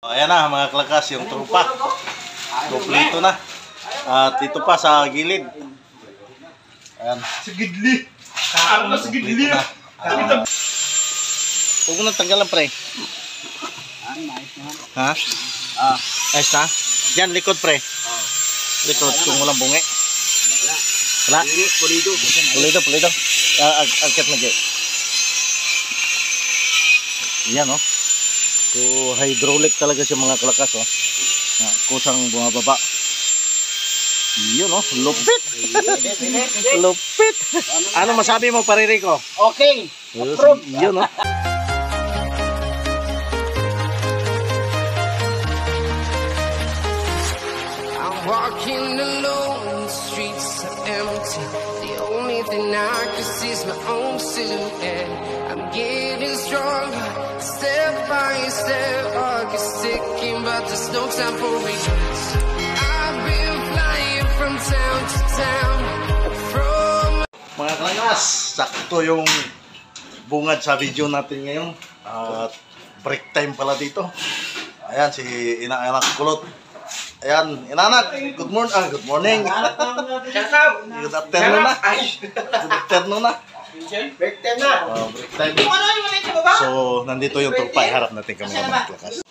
Ayan na mga klakas, yung trupa. Kompleto na. At ito pa sa gilid. Ayan. Sa gidli. Ano na sa gidli? Huwag mo nang tanggalan, pre. Ha? Ayos na? Yan, likod, pre. Likod, kung walang bungi. Wala? Pulido. Pulido. Agkat na dyan. Yan, oh. So, hydraulic talaga siya mga klakas, oh. Kusang bumababa. Yun, oh. Lupit. Lupit. Ano masabi mo, pare Rico? Okay. Yun, oh. Walking alone, the streets are empty. The only thing I can see is my own silhouette. I'm getting stronger, step by step. Heart is ticking, but there's no time for regrets. I've been flying from town to town. Mga klakas, sakto yung bungad sa video natin ngayon. At break time pala dito. Ayan, si Ina-anak Kulot. Ayan, inanak, good morning. Good morning. Good afternoon na. Good afternoon na. Break time na. Break time. So, nandito yung trupa. Iharap natin kami ng mga klakas.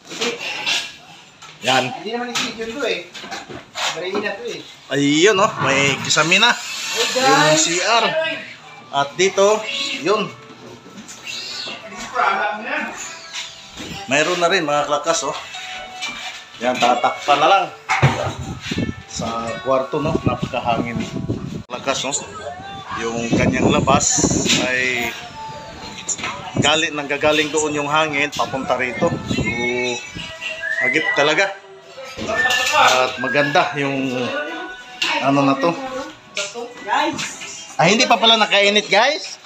Yan. Hindi naman i-video to eh. Marami na to eh. Ayun, oh, may kisame na. Yung CR. At dito, yun. Mayroon na rin mga klakas, oh. Yan, tatakpan na lang sa kwarto, no? Napakahangin. Lakas, no? Yung kanyang labas ay nanggagaling doon yung hangin papunta rito. So, agip talaga. At maganda yung ano na to. Ay, hindi pa pala nakainit, guys.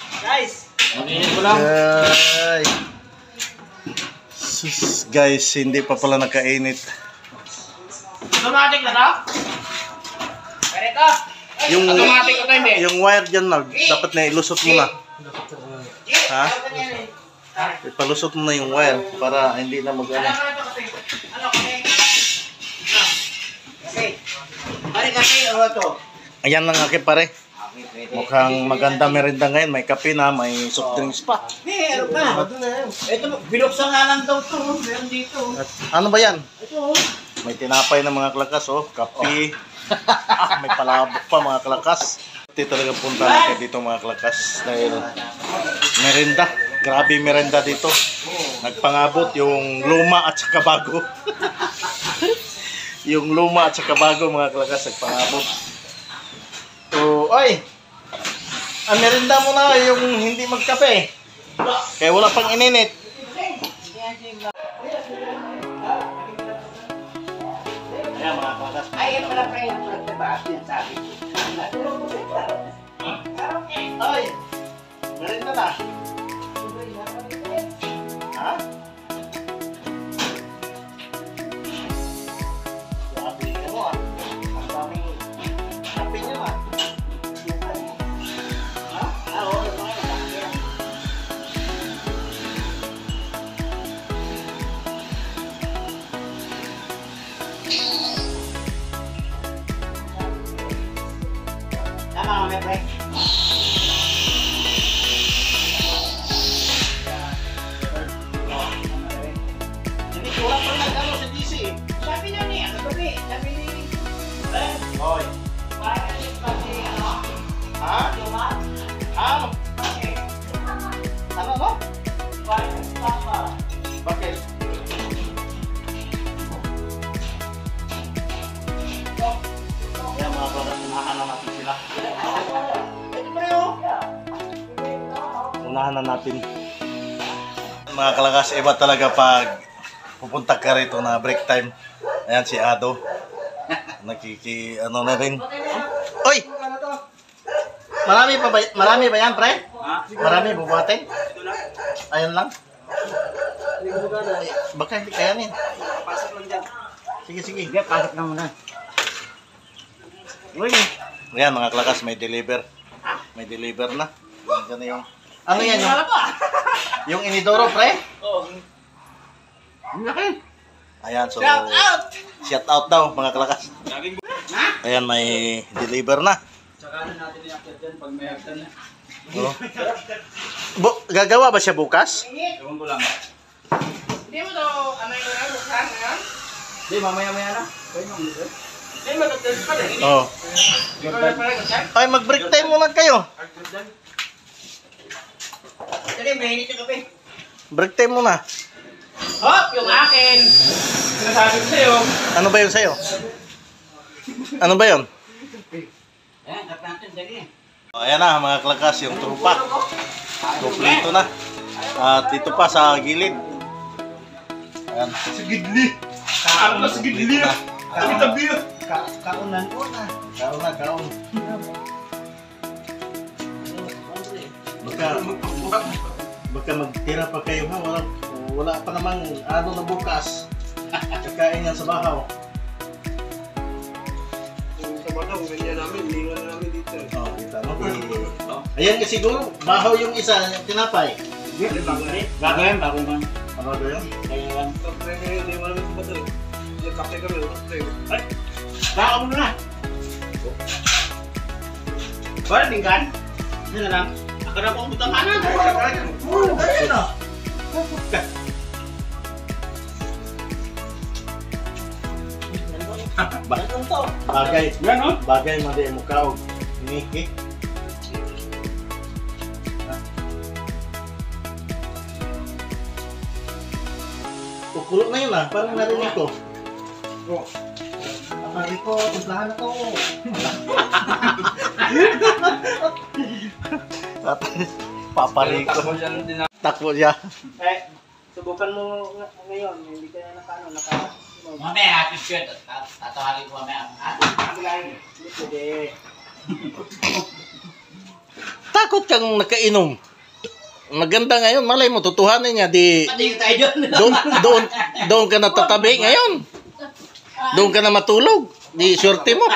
Mag-init ko lang. Guys, hindi pa pala nakainit. Automatic na to? Pwede to? Automatic ko tayo, Yung wire dyan, dapat na ilusot mo na. Ha? Ipalusot mo na yung wire para hindi na mag-ano. Pare kasi, ano to? Ayan lang akin, pare. Mukhang maganda merinda ngayon. May kape na, may soft drinks pa. Meron pa. Ito, binuksan nga lang daw to. Meron dito. At, ano ba yan? Ito. May tinapay ng mga klakas, oh. Kape. May palabok pa mga klakas. Ito talaga punta natin dito mga klakas. Dahil merinda. Grabe merinda dito. Nagpangabot yung luma at saka bago. Yung luma at saka bago mga klakas nagpangabot. So, ay! Ang merinda mo na yung hindi magkape. Kaya wala pang ininit. Ayan mga klakas. Ay, pala pa yung pagtabaas yan sa akin. Ay! Merinda na. Ha? Grabe ka mo ah. Ang daming kape niya ah. Ha? Oo, yung mga kape yan. Tama kami, pre. Hindi ko lang pa nag-ano sa DC eh. Sabi na niya, sabi ni... Hoy. Ha? Ano? Ano no? Bakit? Yan mga brother, unahan na natin sila. Ito pre, oh. Unahan na natin. Mga kalakas, iba talaga pag pupunta ka rito na break time. Ayan si Ado. Ano na rin. Oy! Marami ba yan, pre? Marami bubuhatin? Ayun lang. Baka hindi kayanin. Sige. Sige, pasok na muna. Uy. Ayan mga klakas, may deliver. May deliver na. Yan yung... Ano yan? Yung inidoro, pre? Oo. Ang laki. Ayan, so Shout out! shout out daw mga kalakas. Ayan, may deliver na. Tsaka natin i-update dyan pag may hagdan na. Oh. Gagawa ba siya bukas? Ewan ko lang. Hindi mo to, ano yung mga buksan ngayon? Hindi, mamaya-maya na. Pwede mo dito. Hindi, mag-update pa rin. Oh. Ikaw na pala gagdan? Ay, mag-break time muna kayo. Gagdan. Sige, mahinit yung kape. Break time muna. Hop! Yung akin! Sinasabi ko sa'yo. Ano ba yun sa'yo? Ano ba yun? Ayan, kape natin, dali. Ayan na mga kalakas, yung trupa. Kompleto na. At ito pa sa gilid. Ayan. Sa gidli. Ano sa gidli? Kami tabi yun. Kaunan ko na. Kaon. Baka magtira pa kayo ha. Wala pa namang ano na bukas. Kakain yan sa bahaw. Sa bata, ganyan namin. Lingan na namin dito. Oh, kita mo. Ayan kasi siguro, bahaw yung isa, tinapay. Bago yan. Ano ba yun? Kaya lang. Hindi mo namin sa bata. Yung kape kami. Ay! Baka mo na! Wala, tingkan. Ano na lang? Ako na po ang butamanan. Ayun na. Bagay. Yan o. Bagay madi mo kaog. Ini. Kukulo na yun ah. Parang narinig ko. Pari ko, timplahan ako. Papari ko. Takbo siya. Eh, subukan mo ngayon. Hindi ka na naka... Mamaya, happy shirt. Tatawarin ko mamaya. Hindi pwede. Takot kang nakainom. Maganda ngayon, malay mo, tutuhanin niya, di... Pati tayo doon. Doon ka na tatabi ngayon. Doon ka na matulog. Di swerte mo.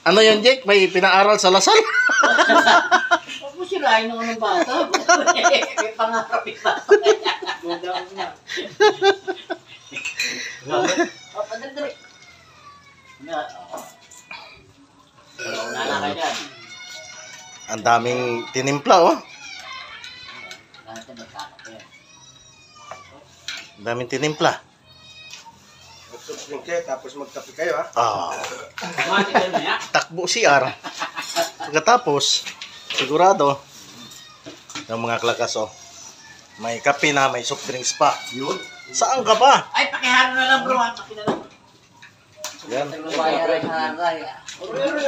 Ano yun, Jake? May pinaaral sa Lasal? Huwag mo sirain ng bata. May pangarap ito. Magdaan na. O, padagdari. Nala ka dyan. Ang daming tinimpla, oh. Ang daming tinimpla. Mag-subscribe kayo, tapos magkape kayo, ha? Takbo CR. Pagkatapos, sigurado, yung mga klakas, oh, may kape na, may soft drinks pa. Yun. Saan ka pa? Ay, pakiharo na lang, bro. Kape na lang. Yan.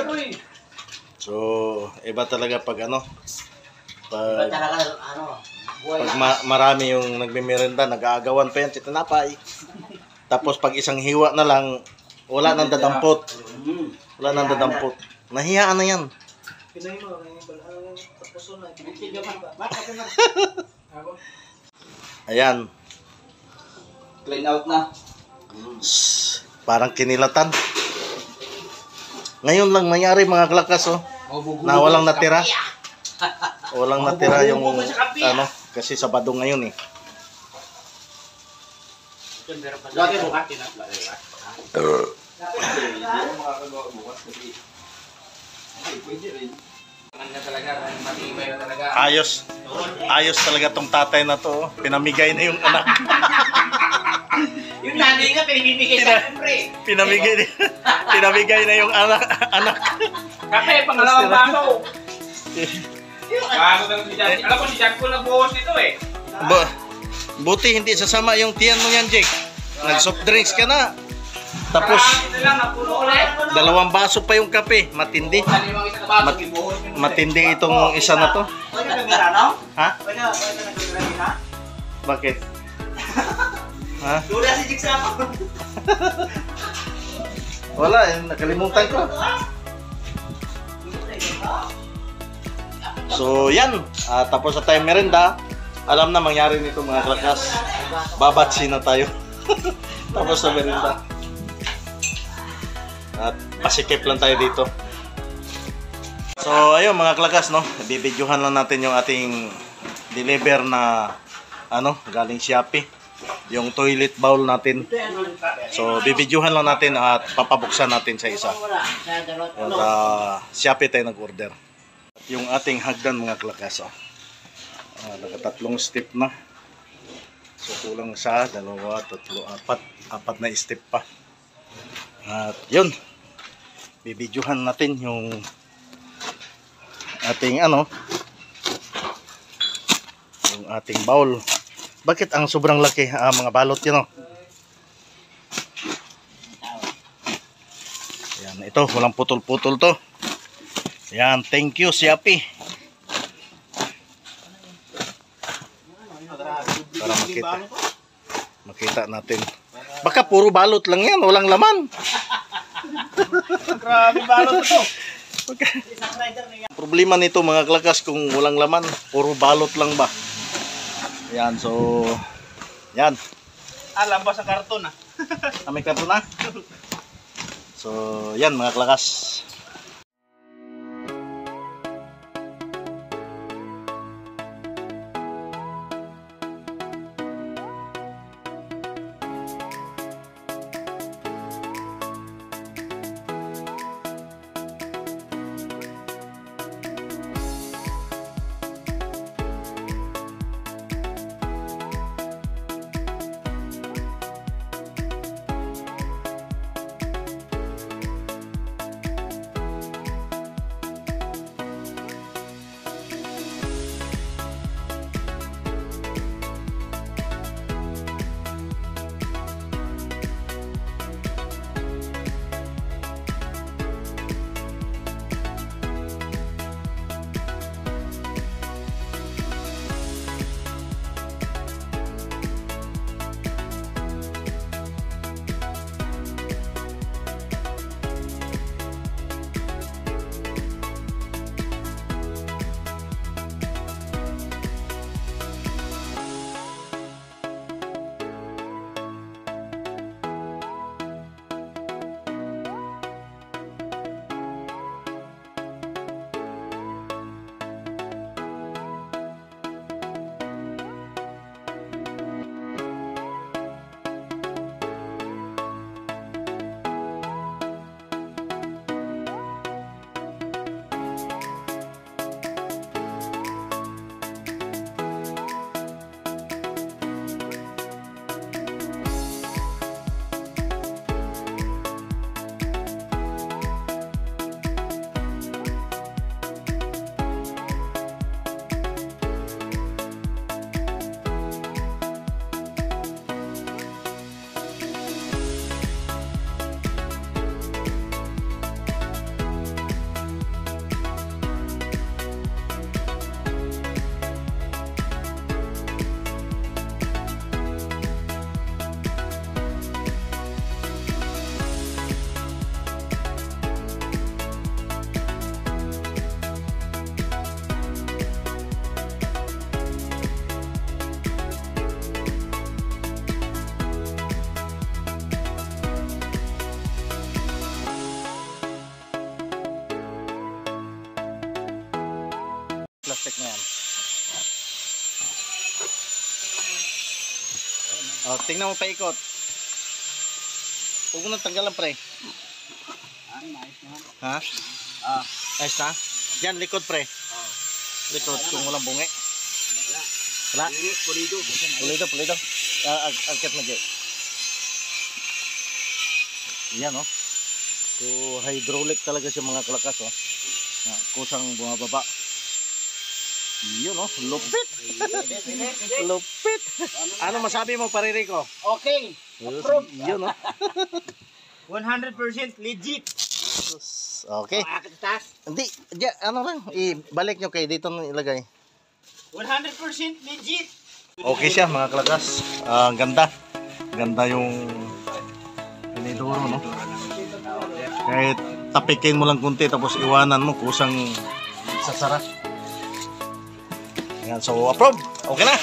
Uy. So, iba talaga pag ano, Iba pag, talaga, ano, buhay pag na. marami yung nagmimerenda, nag-aagawan pa yan, titinapay. Tapos pag isang hiwa na lang, wala nang dadampot. Wala nang dadampot. Nahiyaan na yan. Pinay mo, tapuso na. Ayan. Clean out na. Parang kinilatan. Ngayon lang nangyari mga klakas, oh, na walang natira. Walang natira yung ano, kasi Sabado ngayon eh. Lagi mo ka, tinatla. Ayos talaga tong tatay na to, oh. Pinamigay na yung anak. Yung nanay nga, pinibigay sa akin, pre. Pinamigay na yung anak. Kape, pangalawang baso. Bago lang si Jan. Alam ko si Jan ko nagbuhos nito eh. Buti hindi sasama yung tiyan mo yan, Jake. Nag-soft drinks ka na. Tapos, Ito lang, napuno ulit. 2 baso pa yung kape. Matindi. Limang isang baso, gibuhos nyo. Matindi itong isa na to. Pwede na kamera, no? Ha? Pwede na kamera, ha? Bakit? Ha? Dula si Jig sa ako. Wala, nakalimutan ko. So, yan. Tapos sa time merenda, alam na mangyari nito mga klakas. Babatsi na tayo. Tapos sa merenda. At pasikip lang tayo dito. So, ayun mga klakas, no? Bibidyohan lang natin yung ating deliver na ano, galing Shopee. yung toilet bowl natin. So, bibidyohan lang natin at papabuksan natin sa isa. At Shopee tayo nag-order. At yung ating hagdan mga klakas. Nakatatlong step na. So, kulang sa 2, 3, 4, 4 na step pa. At yun. Bibidyohan natin yung ating yung ating bowl. Bakit ang sobrang laki mga balot yun, Yan, ito walang putol-putol to. Yan, thank you Shopee. Para makita natin. Baka puro balot lang yan, walang laman. Grabe balot ito. Problema nito mga klakas kung walang laman, puro balot lang ba. Yan, so yan. Lambas ang karton May karton na. So, yan mga klakas. Plastic na yan. Tingnan mo pa ikot. Huwag mo nang tanggalan pre. Ha? Ayos na? Diyan, likod pre. Likod, kung walang bungi. Wala? Pulido. Agkat na dyan. Yan So, hydraulic talaga siya mga kalakas kusang bumababa. Yun lupit. Lupit. Ano masabi mo pare Rico? Okay. Approve. Yun 100% legit. Okay. Hindi, lang, ibalik nyo kayo dito nang ilagay. 100% legit. Okay siya mga kalakas. Ganda. Ganda yung piniduro Kahit tapikin mo lang kunti tapos iwanan mo kusang sasara. Yan, so approve. Okay na.